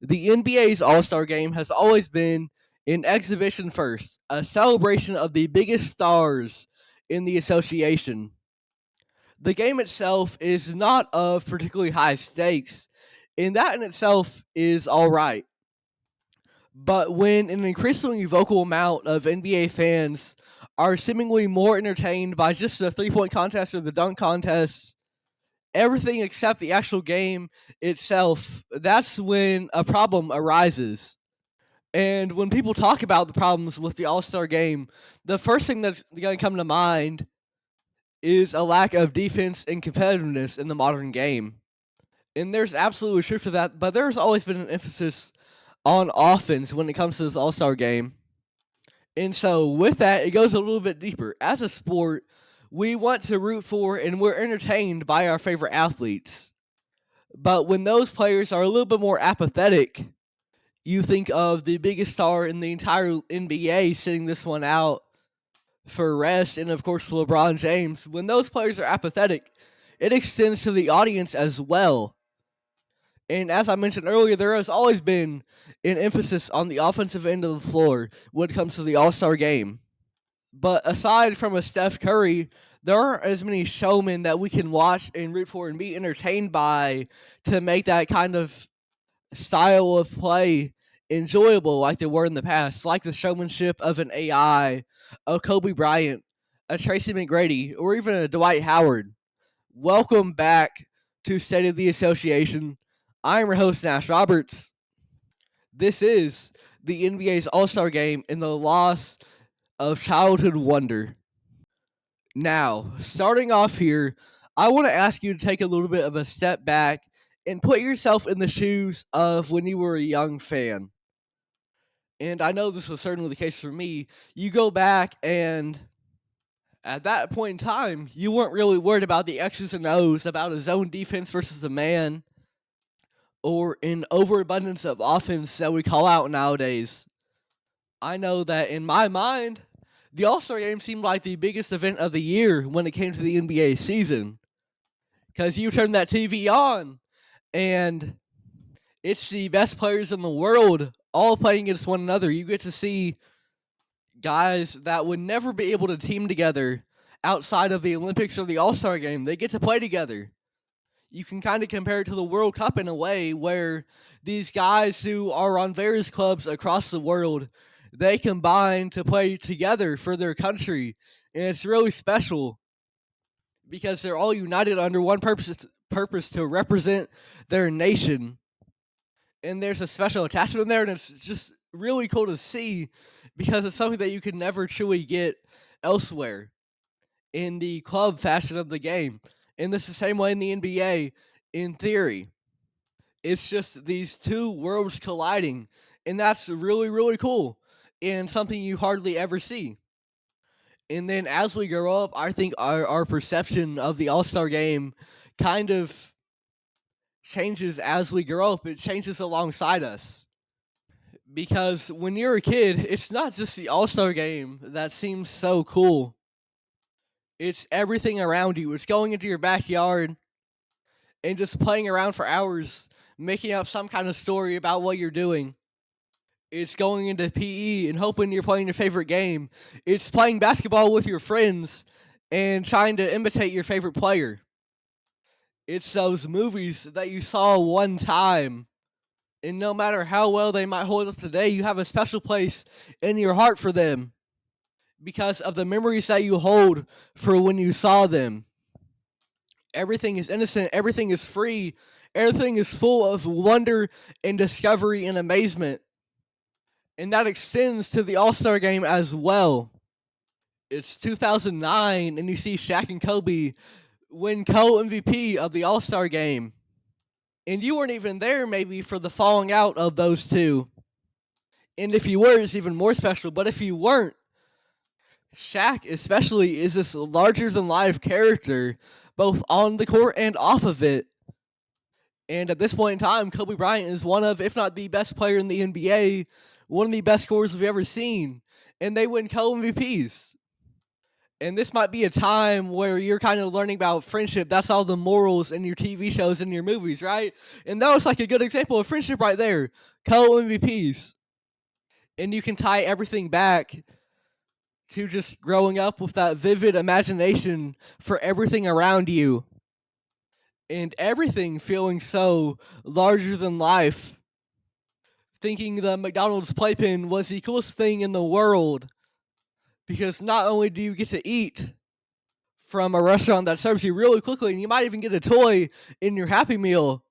The NBA's All-Star Game has always been an exhibition first, a celebration of the biggest stars in the association. The game itself is not of particularly high stakes, and that in itself is alright. But when an increasingly vocal amount of NBA fans are seemingly more entertained by just the 3-point contest or the dunk contest, everything except the actual game itself, that's when a problem arises. And when people talk about the problems with the All-Star game, the first thing that's going to come to mind is a lack of defense and competitiveness in the modern game. And there's absolutely truth to that, but there's always been an emphasis on offense when it comes to this All-Star game. And so with that, it goes a little bit deeper. As a sport, we want to root for and we're entertained by our favorite athletes. But when those players are a little bit more apathetic, you think of the biggest star in the entire NBA sitting this one out for rest, and of course LeBron James. When those players are apathetic, it extends to the audience as well. And as I mentioned earlier, there has always been an emphasis on the offensive end of the floor when it comes to the All-Star game. But aside from a Steph Curry, there aren't as many showmen that we can watch and root for and be entertained by to make that kind of style of play enjoyable like they were in the past, like the showmanship of an AI, a Kobe Bryant, a Tracy McGrady, or even a Dwight Howard. Welcome back to State of the Association. I'm your host, Nash Roberts. This is the NBA's All-Star Game and the loss of childhood wonder. Now, starting off here, I want to ask you to take a little bit of a step back and put yourself in the shoes of when you were a young fan. And I know this was certainly the case for me. You go back, and at that point in time, you weren't really worried about the X's and O's, about a zone defense versus a man, or an overabundance of offense that we call out nowadays. I know that in my mind, the All-Star Game seemed like the biggest event of the year when it came to the NBA season. Because you turn that TV on, and it's the best players in the world all playing against one another. You get to see guys that would never be able to team together outside of the Olympics or the All-Star Game. They get to play together. You can kind of compare it to the World Cup in a way where these guys who are on various clubs across the world, they combine to play together for their country. And it's really special because they're all united under one purpose to represent their nation. And there's a special attachment there, and it's just really cool to see because it's something that you could never truly get elsewhere in the club fashion of the game. And this is the same way in the NBA in theory. It's just these two worlds colliding, and that's really, really cool and something you hardly ever see. And then as we grow up, I think our perception of the All-Star game kind of changes as we grow up. It changes alongside us. Because when you're a kid, it's not just the All-Star game that seems so cool. It's everything around you. It's going into your backyard and just playing around for hours, making up some kind of story about what you're doing. It's going into PE and hoping you're playing your favorite game. It's playing basketball with your friends and trying to imitate your favorite player. It's those movies that you saw one time, and no matter how well they might hold up today, you have a special place in your heart for them because of the memories that you hold for when you saw them. Everything is innocent, everything is free, everything is full of wonder and discovery and amazement. And that extends to the All-Star game as well. It's 2009, and you see Shaq and Kobe win co-MVP of the All-Star game. And you weren't even there maybe for the falling out of those two. And if you were, it's even more special. But if you weren't, Shaq especially is this larger-than-life character, both on the court and off of it. And at this point in time, Kobe Bryant is one of, if not the best player in the NBA, one of the best scorers we've ever seen. And they win co-MVPs. And this might be a time where you're kind of learning about friendship. That's all the morals in your TV shows and your movies, right? And that was like a good example of friendship right there. Co-MVPs. And you can tie everything back to just growing up with that vivid imagination for everything around you and everything feeling so larger than life. Thinking the McDonald's playpen was the coolest thing in the world because not only do you get to eat from a restaurant that serves you really quickly, and you might even get a toy in your Happy Meal,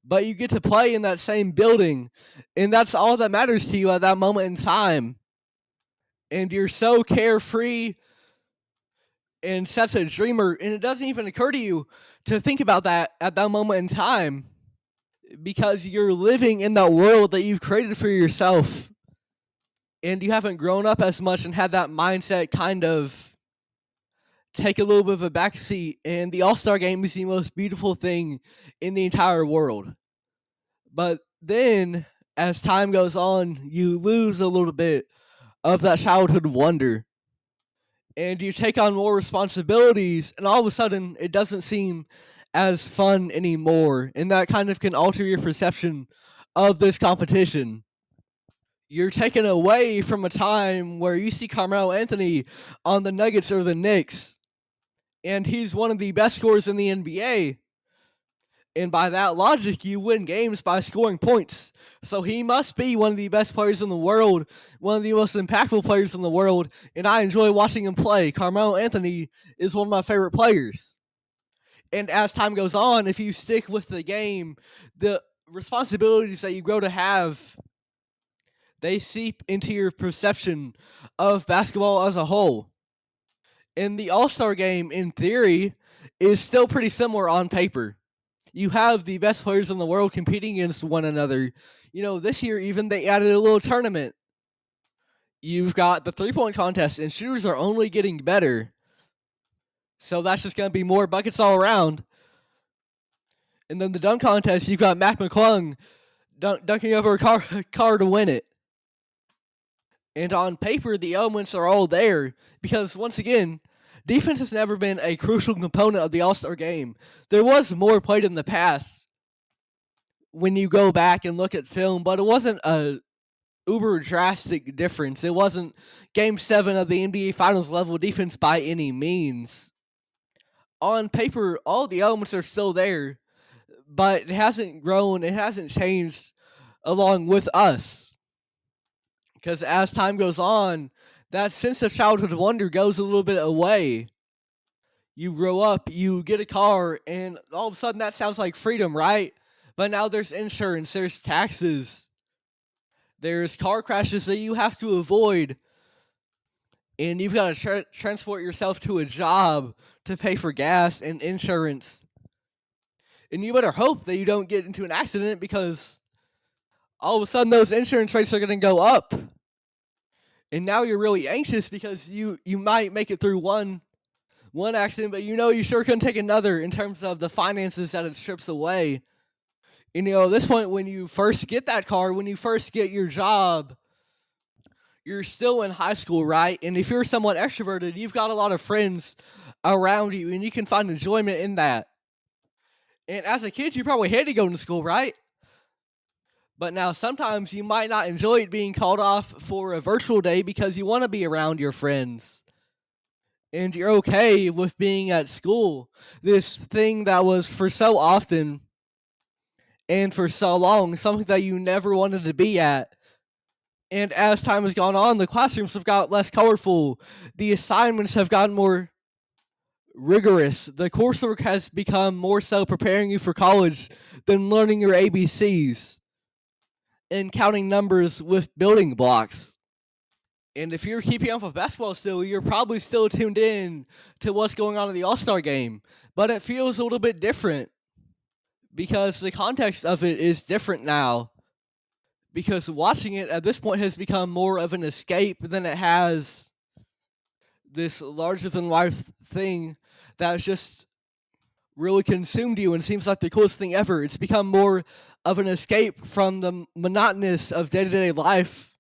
but you get to play in that same building, and that's all that matters to you at that moment in time. And you're so carefree and such a dreamer, and it doesn't even occur to you to think about that at that moment in time because you're living in that world that you've created for yourself, and you haven't grown up as much and had that mindset kind of take a little bit of a backseat. And the All-Star Game is the most beautiful thing in the entire world. But then, as time goes on, you lose a little bit of that childhood wonder. And you take on more responsibilities, and all of a sudden, it doesn't seem as fun anymore. And that kind of can alter your perception of this competition. You're taken away from a time where you see Carmelo Anthony on the Nuggets or the Knicks, and he's one of the best scorers in the NBA. And by that logic, you win games by scoring points. So he must be one of the best players in the world, one of the most impactful players in the world, and I enjoy watching him play. Carmelo Anthony is one of my favorite players. And as time goes on, if you stick with the game, the responsibilities that you grow to have, they seep into your perception of basketball as a whole. And the All-Star game, in theory, is still pretty similar on paper. You have the best players in the world competing against one another. This year even they added a little tournament. You've got the 3-point contest, and shooters are only getting better. So that's just going to be more buckets all around. And then the dunk contest, you've got Mac McClung dunking over a car to win it. And on paper, the elements are all there because, once again, defense has never been a crucial component of the All-Star game. There was more played in the past when you go back and look at film, but it wasn't a uber drastic difference. It wasn't Game 7 of the NBA Finals level defense by any means. On paper, all the elements are still there, but it hasn't grown, it hasn't changed along with us. Because as time goes on, that sense of childhood wonder goes a little bit away. You grow up, you get a car, and all of a sudden that sounds like freedom, right? But now there's insurance, there's taxes, there's car crashes that you have to avoid, and you've got to transport yourself to a job to pay for gas and insurance. And you better hope that you don't get into an accident because all of a sudden those insurance rates are going to go up. And now you're really anxious because you might make it through one accident, but you sure couldn't take another in terms of the finances that it strips away. And at this point, when you first get that car, when you first get your job, you're still in high school, right? And if you're somewhat extroverted, you've got a lot of friends around you, and you can find enjoyment in that. And as a kid, you probably hated going to school, right? But now sometimes you might not enjoy it being called off for a virtual day because you want to be around your friends. And you're okay with being at school. This thing that was for so often and for so long, something that you never wanted to be at. And as time has gone on, the classrooms have got less colorful. The assignments have gotten more rigorous. The coursework has become more so preparing you for college than learning your ABCs and counting numbers with building blocks. And if you're keeping up with basketball still, you're probably still tuned in to what's going on in the All-Star game. But it feels a little bit different because the context of it is different now. Because watching it at this point has become more of an escape than it has this larger-than-life thing that's just really consumed you and seems like the coolest thing ever. It's become more of an escape from the monotonous of day-to-day life.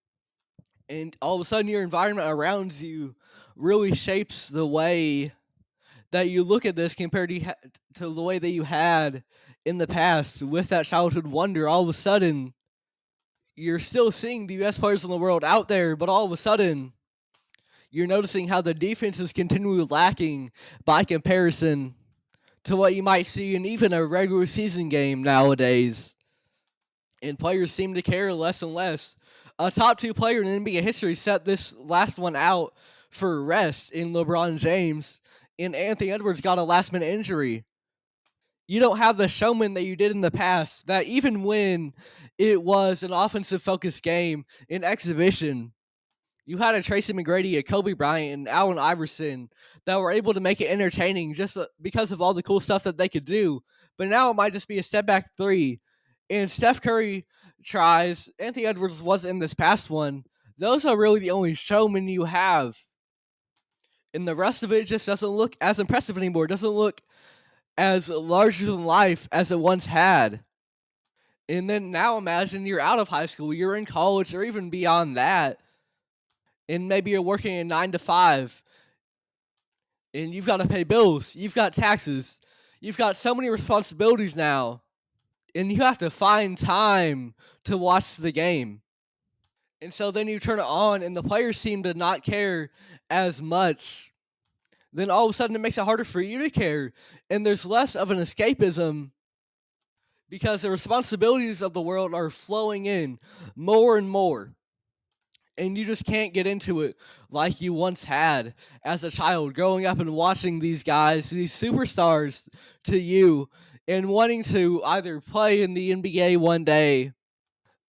And all of a sudden, your environment around you really shapes the way that you look at this compared to the way that you had in the past with that childhood wonder. All of a sudden, you're still seeing the best players in the world out there, but all of a sudden, you're noticing how the defense is continually lacking by comparison to what you might see in even a regular season game nowadays. And players seem to care less and less. A top two player in NBA history set this last one out for rest in LeBron James, and Anthony Edwards got a last minute injury. You don't have the showman that you did in the past, that even when it was an offensive focused game in exhibition, you had a Tracy McGrady, a Kobe Bryant, and Allen Iverson that were able to make it entertaining just because of all the cool stuff that they could do. But now it might just be a step back three. And Steph Curry tries. Anthony Edwards was in this past one. Those are really the only showmen you have. And the rest of it just doesn't look as impressive anymore. It doesn't look as larger than life as it once had. And then now imagine you're out of high school, you're in college, or even beyond that, and maybe you're working a 9 to 5, and you've got to pay bills, you've got taxes, you've got so many responsibilities now, and you have to find time to watch the game. And so then you turn it on, and the players seem to not care as much. Then all of a sudden it makes it harder for you to care, and there's less of an escapism because the responsibilities of the world are flowing in more and more. And you just can't get into it like you once had as a child, growing up and watching these guys, these superstars to you, and wanting to either play in the NBA one day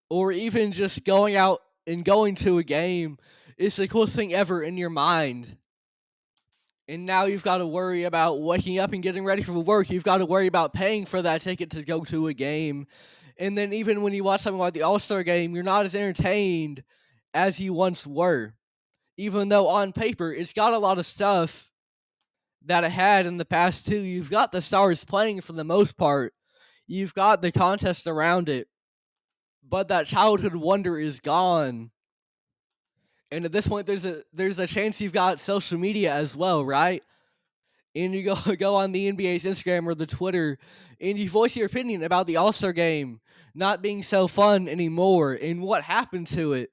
or even just going out and going to a game is the coolest thing ever in your mind. And now you've got to worry about waking up and getting ready for work. You've got to worry about paying for that ticket to go to a game. And then even when you watch something like the All-Star game, you're not as entertained as you once were. Even though on paper, it's got a lot of stuff that it had in the past too. You've got the stars playing for the most part. You've got the contest around it. But that childhood wonder is gone. And at this point, there's a chance you've got social media as well, right? And you go on the NBA's Instagram or the Twitter, and you voice your opinion about the All-Star game not being so fun anymore, and what happened to it,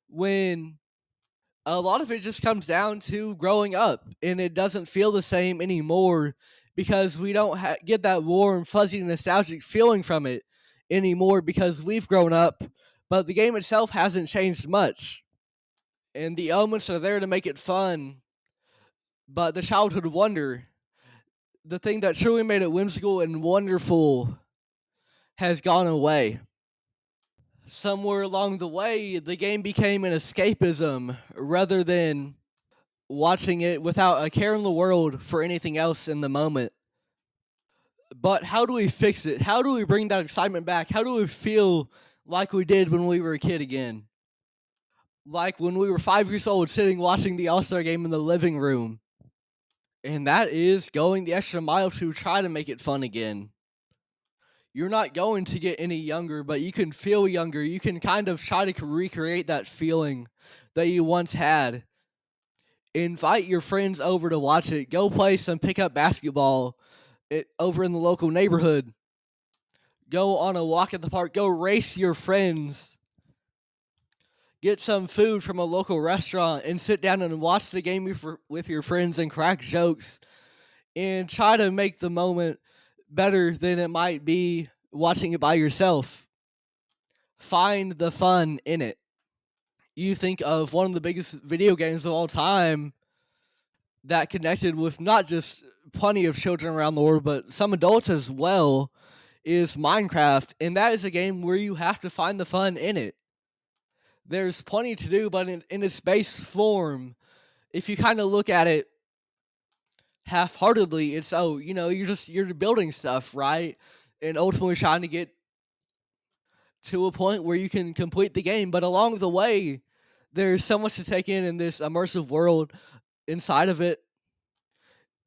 when a lot of it just comes down to growing up, and it doesn't feel the same anymore because we don't get that warm, fuzzy, nostalgic feeling from it anymore because we've grown up, but the game itself hasn't changed much. And the elements are there to make it fun, but the childhood wonder, the thing that truly made it whimsical and wonderful, has gone away. Somewhere along the way, the game became an escapism rather than watching it without a care in the world for anything else in the moment. But how do we fix it? How do we bring that excitement back? How do we feel like we did when we were a kid again? Like when we were 5 years old sitting watching the All-Star game in the living room. And that is going the extra mile to try to make it fun again. You're not going to get any younger, but you can feel younger. You can kind of try to recreate that feeling that you once had. Invite your friends over to watch it. Go play some pickup basketball over in the local neighborhood. Go on a walk at the park. Go race your friends. Get some food from a local restaurant and sit down and watch the game with your friends and crack jokes. And try to make the moment better than it might be watching it by yourself. Find the fun in it. You think of one of the biggest video games of all time that connected with not just plenty of children around the world, but some adults as well, is Minecraft. And that is a game where you have to find the fun in it. There's plenty to do, but in its base form, if you kind of look at it half-heartedly, it's you're building stuff, right? And ultimately trying to get to a point where you can complete the game, but along the way there's so much to take in this immersive world inside of it,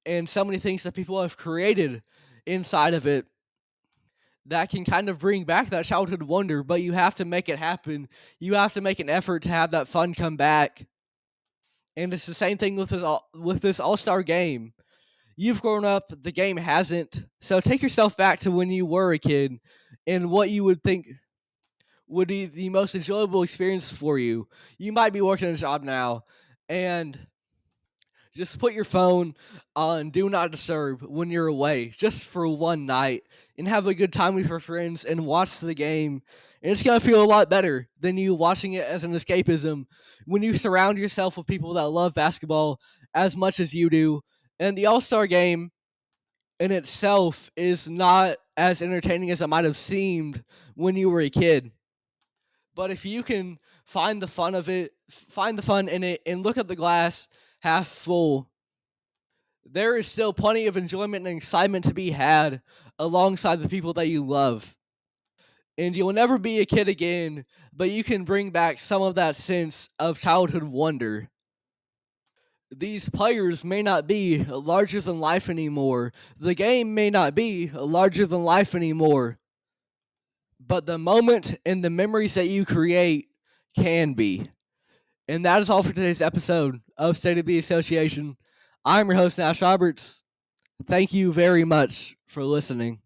and so many things that people have created inside of it that can kind of bring back that childhood wonder. But you have to make it happen. You have to make an effort to have that fun come back. And it's the same thing with this all-star game. You've grown up, the game hasn't. So take yourself back to when you were a kid and what you would think would be the most enjoyable experience for you. You might be working a job now, and just put your phone on do not disturb when you're away, just for one night, and have a good time with your friends and watch the game. And it's gonna feel a lot better than you watching it as an escapism when you surround yourself with people that love basketball as much as you do. And the All Star game in itself is not as entertaining as it might have seemed when you were a kid. But if you can find the fun of it, find the fun in it, and look at the glass half full, there is still plenty of enjoyment and excitement to be had alongside the people that you love. And you'll never be a kid again, but you can bring back some of that sense of childhood wonder. These players may not be larger than life anymore. The game may not be larger than life anymore. But the moment and the memories that you create can be. And that is all for today's episode of State of the Association. I'm your host, Nash Roberts. Thank you very much for listening.